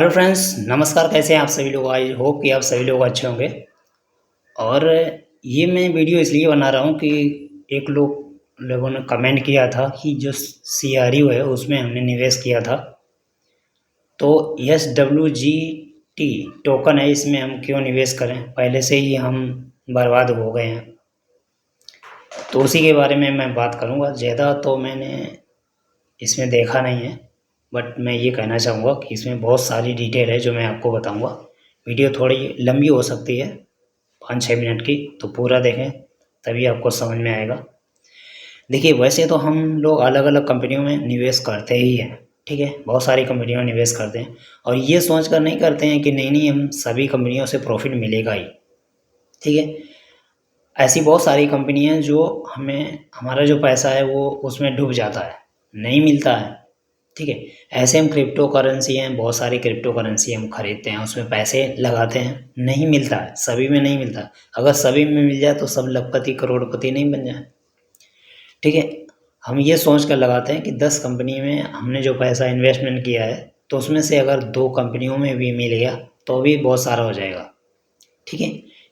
Hello friends, नमस्कार। कैसे हैं आप सभी लोग? आई होप कि आप सभी लोग अच्छे होंगे। और ये मैं वीडियो इसलिए बना रहा हूँ कि एक लोगों ने कमेंट किया था कि जो सीआरयू है उसमें हमने निवेश किया था, तो S W G T token है, इसमें हम क्यों निवेश करें? पहले से ही हम बर्बाद हो गए हैं। तो उसी के बारे में मैं बात करूँगा। ज़्यादा तो मैंने इसमें देखा नहीं है, बट मैं ये कहना चाहूँगा कि इसमें बहुत सारी डिटेल है जो मैं आपको बताऊँगा। वीडियो थोड़ी लंबी हो सकती है, 5-6 मिनट की, तो पूरा देखें तभी आपको समझ में आएगा। देखिए, वैसे तो हम लोग अलग अलग कंपनियों में निवेश करते ही हैं, ठीक है, बहुत सारी कंपनियों में निवेश करते हैं और ये सोच कर नहीं करते हैं कि नहीं नहीं हम सभी कंपनियों से प्रॉफिट मिलेगा ही, ठीक है। ऐसी बहुत सारी कंपनियां हैं जो हमें हमारा जो पैसा है वो उसमें डूब जाता है, नहीं मिलता है, ठीक है। ऐसे हम क्रिप्टो करेंसी हैं, बहुत सारी क्रिप्टो करेंसी हम खरीदते हैं, उसमें पैसे लगाते हैं, नहीं मिलता है, सभी में नहीं मिलता। अगर सभी में मिल जाए तो सब लखपति करोड़पति नहीं बन जाए, ठीक है। हम ये सोच कर लगाते हैं कि 10 कंपनी में हमने जो पैसा इन्वेस्टमेंट किया है तो उसमें से अगर 2 कंपनियों में भी मिल गया तो भी बहुत सारा हो जाएगा, ठीक है।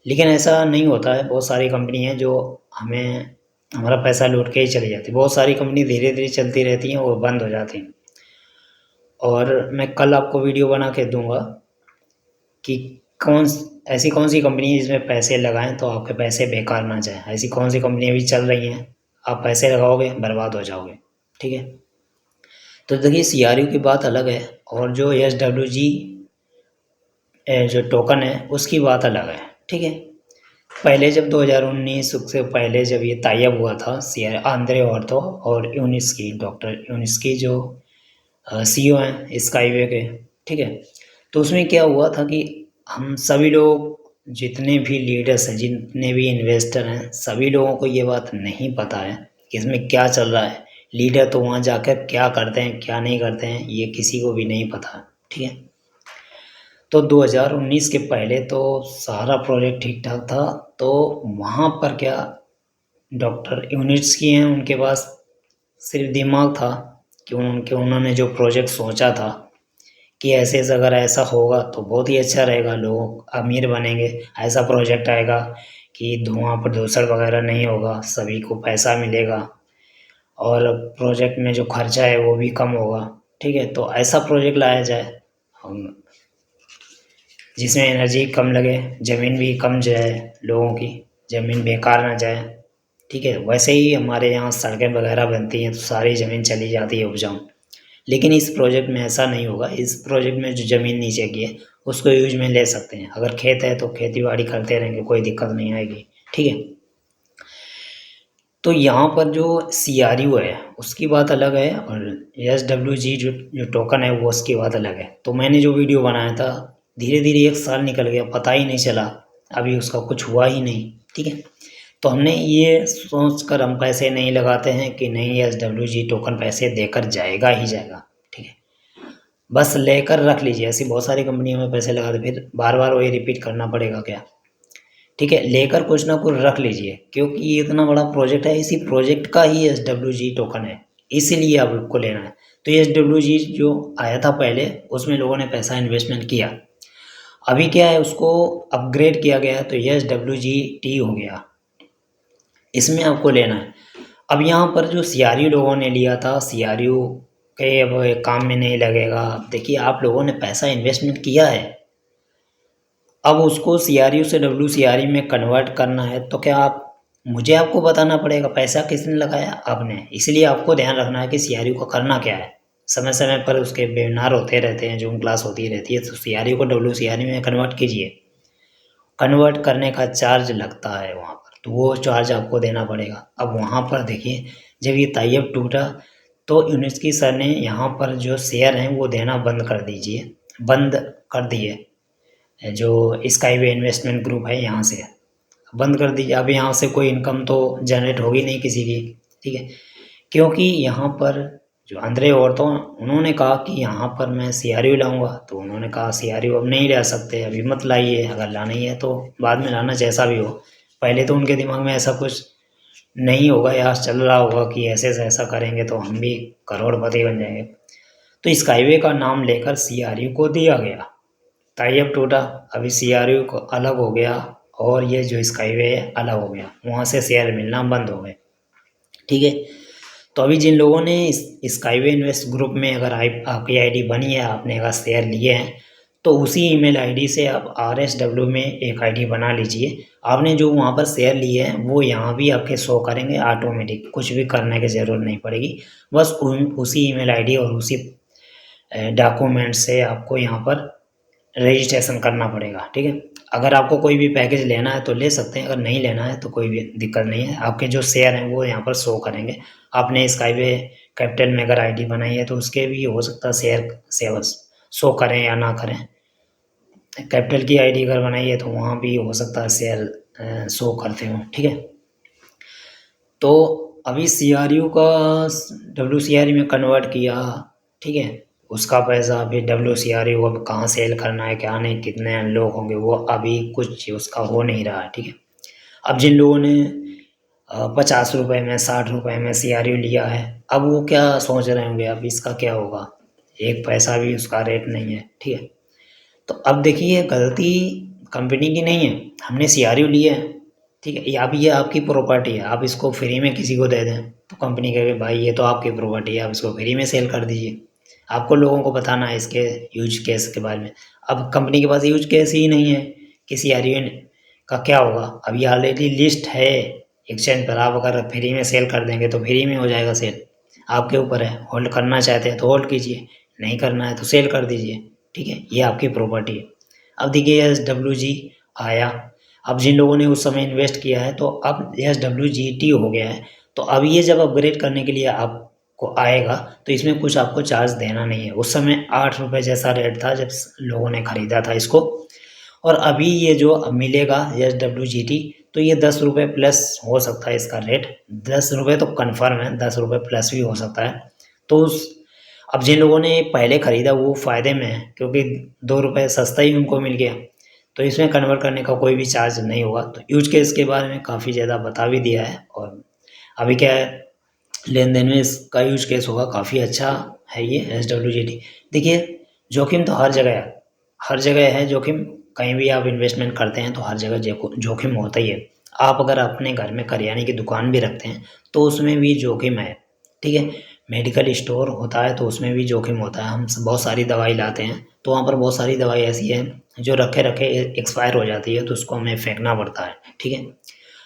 लेकिन ऐसा नहीं होता है। बहुत सारी कंपनी हैं जो हमें हमारा पैसा लूट के ही चली जाती है। बहुत सारी कंपनी धीरे धीरे चलती रहती हैं और बंद हो जाती हैं। और मैं कल आपको वीडियो बना के दूंगा कि कौन ऐसी कौन सी कंपनी है जिसमें पैसे लगाएं तो आपके पैसे बेकार ना जाए। ऐसी कौन सी कंपनियां भी चल रही हैं, आप पैसे लगाओगे बर्बाद हो जाओगे, ठीक है। तो देखिए, सीआरयू की बात अलग है और जो एस डब्ल्यू जी जो टोकन है उसकी बात अलग है, ठीक है। पहले जब 2019 से पहले जब ये टाइअप हुआ था सीआर आंद्रे ऑर्थो और यूनिस्की, डॉक्टर यूनिस्की जो सीईओ हैं स्काईवे के, ठीक है। तो उसमें क्या हुआ था कि हम सभी लोग, जितने भी लीडर्स हैं, जितने भी इन्वेस्टर हैं, सभी लोगों को ये बात नहीं पता है कि इसमें क्या चल रहा है। लीडर तो वहाँ जाकर क्या करते हैं क्या नहीं करते हैं ये किसी को भी नहीं पता, ठीक है। तो 2019 के पहले तो सारा प्रोजेक्ट ठीक ठाक था। तो वहाँ पर क्या, डॉक्टर यूनिट्स की हैं, उनके पास सिर्फ दिमाग था कि उन्होंने जो प्रोजेक्ट सोचा था कि ऐसे ऐसे अगर ऐसा होगा तो बहुत ही अच्छा रहेगा, लोग अमीर बनेंगे। ऐसा प्रोजेक्ट आएगा कि धुआं प्रदूषण वगैरह नहीं होगा, सभी को पैसा मिलेगा और प्रोजेक्ट में जो खर्चा है वो भी कम होगा, ठीक है। तो ऐसा प्रोजेक्ट लाया जाए हम जिसमें एनर्जी कम लगे, ज़मीन भी कम जाए, लोगों की ज़मीन बेकार ना जाए, ठीक है। वैसे ही हमारे यहाँ सड़कें वगैरह बनती हैं तो सारी ज़मीन चली जाती है उपजाऊ। लेकिन इस प्रोजेक्ट में ऐसा नहीं होगा। इस प्रोजेक्ट में जो ज़मीन नीचे की है उसको यूज में ले सकते हैं। अगर खेत है तो खेती बाड़ी करते रहेंगे, कोई दिक्कत नहीं आएगी, ठीक है। तो यहाँ पर जो सीआरयू है उसकी बात अलग है और एस डब्ल्यू जी जो जो टोकन है वो उसकी बात अलग है। तो मैंने जो वीडियो बनाया था, धीरे धीरे 1 साल निकल गया, पता ही नहीं चला, अभी उसका कुछ हुआ ही नहीं, ठीक है। तो हमने ये सोच कर हम पैसे नहीं लगाते हैं कि नहीं एस डब्ल्यू जी टोकन पैसे देकर जाएगा ही जाएगा, ठीक है। बस लेकर रख लीजिए। ऐसी बहुत सारी कंपनियों में पैसे लगा दे, फिर बार बार वही रिपीट करना पड़ेगा क्या, ठीक है। लेकर कुछ ना कुछ रख लीजिए क्योंकि ये इतना बड़ा प्रोजेक्ट है, इसी प्रोजेक्ट का ही एस डब्ल्यू जी टोकन है, इसीलिए आपको लेना है। तो एस डब्ल्यू जी जो आया था पहले उसमें लोगों ने पैसा इन्वेस्टमेंट किया। अभी क्या है, उसको अपग्रेड किया गया तो एस डब्ल्यू जी टी हो गया, इसमें आपको लेना है। अब यहाँ पर जो सीआरयू लोगों ने लिया था, सीआरयू के अब काम में नहीं लगेगा। अब देखिए, आप लोगों ने पैसा इन्वेस्टमेंट किया है, अब उसको सीआरयू से डब्ल्यूसीआरई में कन्वर्ट करना है तो क्या आप मुझे आपको बताना पड़ेगा पैसा किसने लगाया? आपने। इसलिए आपको ध्यान रखना है कि सीआरयू को करना क्या है। समय समय पर उसके वेबिनार होते रहते हैं, जूम क्लास होती रहती है, तो सीआरयू को डब्ल्यूसीआरई में कन्वर्ट कीजिए। कन्वर्ट करने का चार्ज लगता है वहाँ पर, तो वो चार्ज आपको देना पड़ेगा। अब वहाँ पर देखिए, जब ये टाइअप टूटा तो यूनिस्की सर ने यहाँ पर जो शेयर हैं वो देना बंद कर दीजिए, बंद कर दिए। जो स्काईवे इन्वेस्टमेंट ग्रुप है यहाँ से बंद कर दीजिए। अब यहाँ से कोई इनकम तो जनरेट होगी नहीं किसी की, ठीक है। क्योंकि यहाँ पर जो अंदरे औरतों, उन्होंने कहा कि यहाँ पर मैं सीआरयू लाऊंगा, तो उन्होंने कहा सीआरयू अब नहीं ला सकते, अभी मत लाइए, अगर लाना ही है तो बाद में लाना, जैसा भी हो। पहले तो उनके दिमाग में ऐसा कुछ नहीं होगा या चल रहा होगा कि ऐसे से ऐसा करेंगे तो हम भी करोड़पति बन जाएंगे। तो स्काईवे का नाम लेकर CRU को दिया गया, टाई अप टूटा, अभी CRU को अलग हो गया और ये जो स्काईवे है अलग हो गया, वहाँ से शेयर मिलना बंद हो गए। ठीक है, तो अभी जिन लोगों ने इस स्काईवे इन्वेस्ट ग्रुप में अगर आपकी आईडी बनी है, आपने अगर शेयर लिए हैं, तो उसी ईमेल आईडी से आप RSW में एक आईडी बना लीजिए। आपने जो वहाँ पर शेयर लिए हैं वो यहाँ भी आपके शो करेंगे ऑटोमेटिक, कुछ भी करने की ज़रूरत नहीं पड़ेगी। बस उसी ईमेल आईडी और उसी डॉक्यूमेंट से आपको यहाँ पर रजिस्ट्रेशन करना पड़ेगा। ठीक है, अगर आपको कोई भी पैकेज लेना है तो ले सकते हैं, अगर नहीं लेना है तो कोई भी दिक्कत नहीं है। आपके जो शेयर हैं वो यहाँ पर शो करेंगे। आपने स्काईवे कैपिटल में अगर आईडी बनाई है तो उसके भी हो सकता है शेयर शो करें या ना करें। कैपिटल की आईडी अगर बनाई है तो वहाँ भी हो सकता है शेयर शो करते हो। ठीक है, तो अभी CRU का WCRU में कन्वर्ट किया। ठीक है, उसका पैसा अभी WCRU अब कहाँ सेल करना है, क्या नहीं, कितने लोग होंगे, वो अभी कुछ उसका हो नहीं रहा है। ठीक है, अब जिन लोगों ने 50 रुपये में 60 रुपये में CRU लिया है, अब वो क्या सोच रहे होंगे अब इसका क्या होगा, एक पैसा भी उसका रेट नहीं है। ठीक है, तो अब देखिए गलती कंपनी की नहीं है, हमने CRU लिया है। ठीक है, या भी ये आपकी प्रॉपर्टी है, आप इसको फ्री में किसी को दे दें तो कंपनी कहे भाई ये तो आपकी प्रॉपर्टी है, आप इसको फ्री में सेल कर दीजिए। आपको लोगों को बताना है इसके यूज केस के बारे में। अब कंपनी के पास यूज केस ही नहीं है कि CRU का क्या होगा। अभी ऑलरेडी लिस्ट है एक्सचेंज पर, आप अगर फ्री में सेल कर देंगे तो फ्री में हो जाएगा सेल। आपके ऊपर है, होल्ड करना चाहते हैं तो होल्ड कीजिए, नहीं करना है तो सेल कर दीजिए। ठीक है, ये आपकी प्रॉपर्टी है। अब देखिए SWG आया, अब जिन लोगों ने उस समय इन्वेस्ट किया है तो अब SWGT हो गया है। तो अब ये जब अपग्रेड करने के लिए आपको आएगा तो इसमें कुछ आपको चार्ज देना नहीं है। उस समय 8 रुपये जैसा रेट था जब लोगों ने ख़रीदा था इसको, और अभी ये जो अब मिलेगा SWGT तो ये 10 रुपये प्लस हो सकता है इसका रेट। 10 रुपये तो कन्फर्म है, 10 रुपये प्लस भी हो सकता है। तो अब जिन लोगों ने पहले ख़रीदा वो फ़ायदे में है क्योंकि 2 रुपये सस्ता ही उनको मिल गया। तो इसमें कन्वर्ट करने का कोई भी चार्ज नहीं होगा। तो यूज केस के बारे में काफ़ी ज़्यादा बता भी दिया है, और अभी क्या है लेन देन में इसका यूज केस होगा, काफ़ी अच्छा है ये SWGT। देखिए जोखिम तो हर जगह है, हर जगह है जोखिम। कहीं भी आप इन्वेस्टमेंट करते हैं तो हर जगह जोखिम होता ही है। आप अगर अपने घर में करियाने की दुकान भी रखते हैं तो उसमें भी जोखिम है। ठीक है, मेडिकल स्टोर होता है तो उसमें भी जोखिम होता है। हम बहुत सारी दवाई लाते हैं तो वहाँ पर बहुत सारी दवाई ऐसी है जो रखे रखे एक्सपायर हो जाती है तो उसको हमें फेंकना पड़ता है। ठीक है,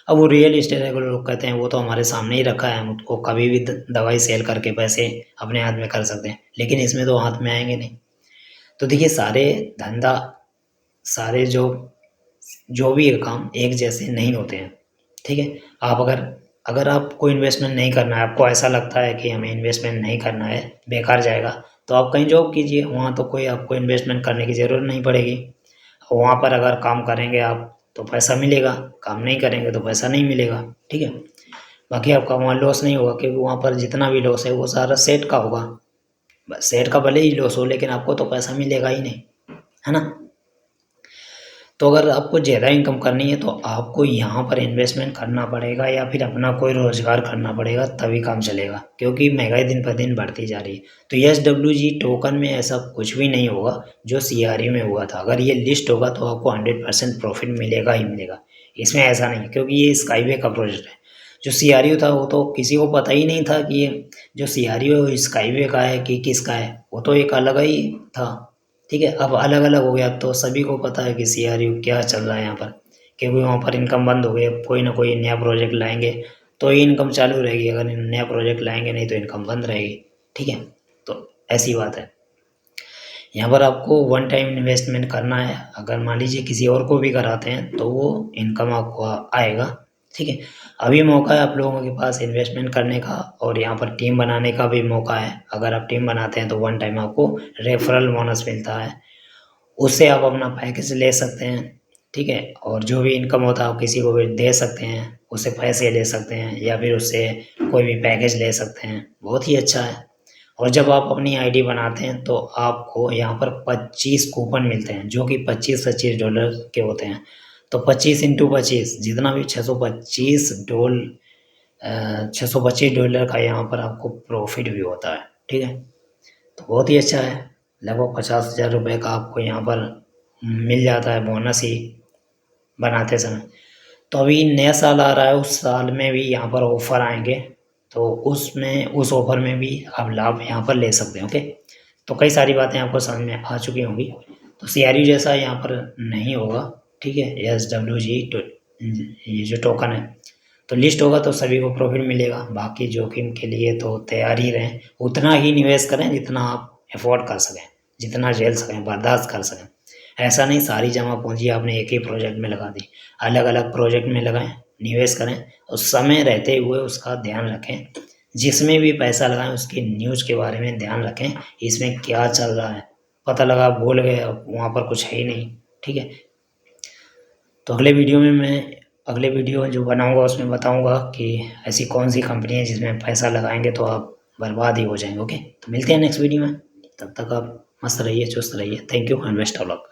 अब वो रियल इस्टेट है, लोग कहते हैं वो तो हमारे सामने ही रखा है, हम उसको कभी भी दवाई सेल करके पैसे अपने हाथ में कर सकते हैं, लेकिन इसमें तो हाथ में आएंगे नहीं। तो देखिए सारे धंधा, सारे जो भी काम एक जैसे नहीं होते हैं। ठीक है, आप अगर आपको इन्वेस्टमेंट नहीं करना है, आपको ऐसा लगता है कि हमें इन्वेस्टमेंट नहीं करना है, बेकार जाएगा, तो आप कहीं जॉब कीजिए, वहाँ तो कोई आपको इन्वेस्टमेंट करने की ज़रूरत नहीं पड़ेगी। वहाँ पर अगर काम करेंगे आप तो पैसा मिलेगा, काम नहीं करेंगे तो पैसा नहीं मिलेगा। ठीक है, बाकी आपका वहाँ लॉस नहीं होगा क्योंकि वहाँ पर जितना भी लॉस है वो सारा सेट का होगा। बस सेट का भले ही लॉस हो लेकिन आपको तो पैसा मिलेगा ही नहीं, है ना। तो अगर आपको ज़्यादा इनकम करनी है तो आपको यहाँ पर इन्वेस्टमेंट करना पड़ेगा या फिर अपना कोई रोज़गार करना पड़ेगा, तभी काम चलेगा, क्योंकि महंगाई दिन पर दिन बढ़ती जा रही है। तो SWG टोकन में ऐसा कुछ भी नहीं होगा जो CRU में हुआ था। अगर ये लिस्ट होगा तो आपको 100% प्रॉफिट मिलेगा ही मिलेगा, इसमें ऐसा नहीं, क्योंकि ये स्काईवे का प्रोजेक्ट है। जो CRU था वो तो किसी को पता ही नहीं था कि ये जो CRU है वो स्काईवे का है कि किसका है, वो तो एक अलग ही था। ठीक है, अब अलग अलग हो गया, अब तो सभी को पता है कि CRU क्या चल रहा है यहाँ पर, क्योंकि वहाँ पर इनकम बंद हो गई। अब कोई ना कोई नया प्रोजेक्ट लाएंगे तो ही इनकम चालू रहेगी, अगर नया प्रोजेक्ट लाएंगे नहीं तो इनकम बंद रहेगी। ठीक है, तो ऐसी बात है। यहाँ पर आपको वन टाइम इन्वेस्टमेंट करना है, अगर मान लीजिए किसी और को भी कराते हैं तो वो इनकम आपको आएगा। ठीक है, अभी मौका है आप लोगों के पास इन्वेस्टमेंट करने का, और यहाँ पर टीम बनाने का भी मौका है। अगर आप टीम बनाते हैं तो वन टाइम आपको रेफरल बोनस मिलता है, उससे आप अपना पैकेज ले सकते हैं। ठीक है, और जो भी इनकम होता है आप किसी को भी दे सकते हैं, उससे पैसे ले सकते हैं या फिर उससे कोई भी पैकेज ले सकते हैं, बहुत ही अच्छा है। और जब आप अपनी आईडी बनाते हैं तो आपको यहाँ पर 25 कूपन मिलते हैं जो कि $25-25 के होते हैं। तो 25 × 25 जितना भी $625 $625 का यहाँ पर आपको प्रॉफिट भी होता है। ठीक है, तो बहुत ही अच्छा है। लगभग 50,000 रुपये का आपको यहाँ पर मिल जाता है बोनस ही बनाते समय। तो अभी नया साल आ रहा है, उस साल में भी यहाँ पर ऑफ़र आएंगे, तो उसमें उस ऑफ़र में भी आप लाभ यहाँ पर ले सकते हैं। ओके, तो कई सारी बातें आपको समझ में आ चुकी होंगी। तो CRU जैसा यहाँ पर नहीं होगा, ठीक है। SWG ये जो टोकन है तो लिस्ट होगा तो सभी को प्रॉफिट मिलेगा। बाकी जोखिम के लिए तो तैयार ही रहें, उतना ही निवेश करें जितना आप अफोर्ड कर सकें, जितना झेल सकें, बर्दाश्त कर सकें। ऐसा नहीं सारी जमा पूंजी आपने एक ही प्रोजेक्ट में लगा दी। अलग अलग प्रोजेक्ट में लगाएं, निवेश करें और समय रहते हुए उसका ध्यान रखें। जिसमें भी पैसा लगाएं उसकी न्यूज़ के बारे में ध्यान रखें, इसमें क्या चल रहा है। पता लगा भूल गए, अब वहाँ पर कुछ है ही नहीं, ठीक है। तो अगले वीडियो जो बनाऊंगा उसमें बताऊंगा कि ऐसी कौन सी कंपनी है जिसमें पैसा लगाएंगे तो आप बर्बाद ही हो जाएंगे। ओके, तो मिलते हैं नेक्स्ट वीडियो में। तब तक आप मस्त रहिए, चुस्त रहिए। Thank you and best of luck.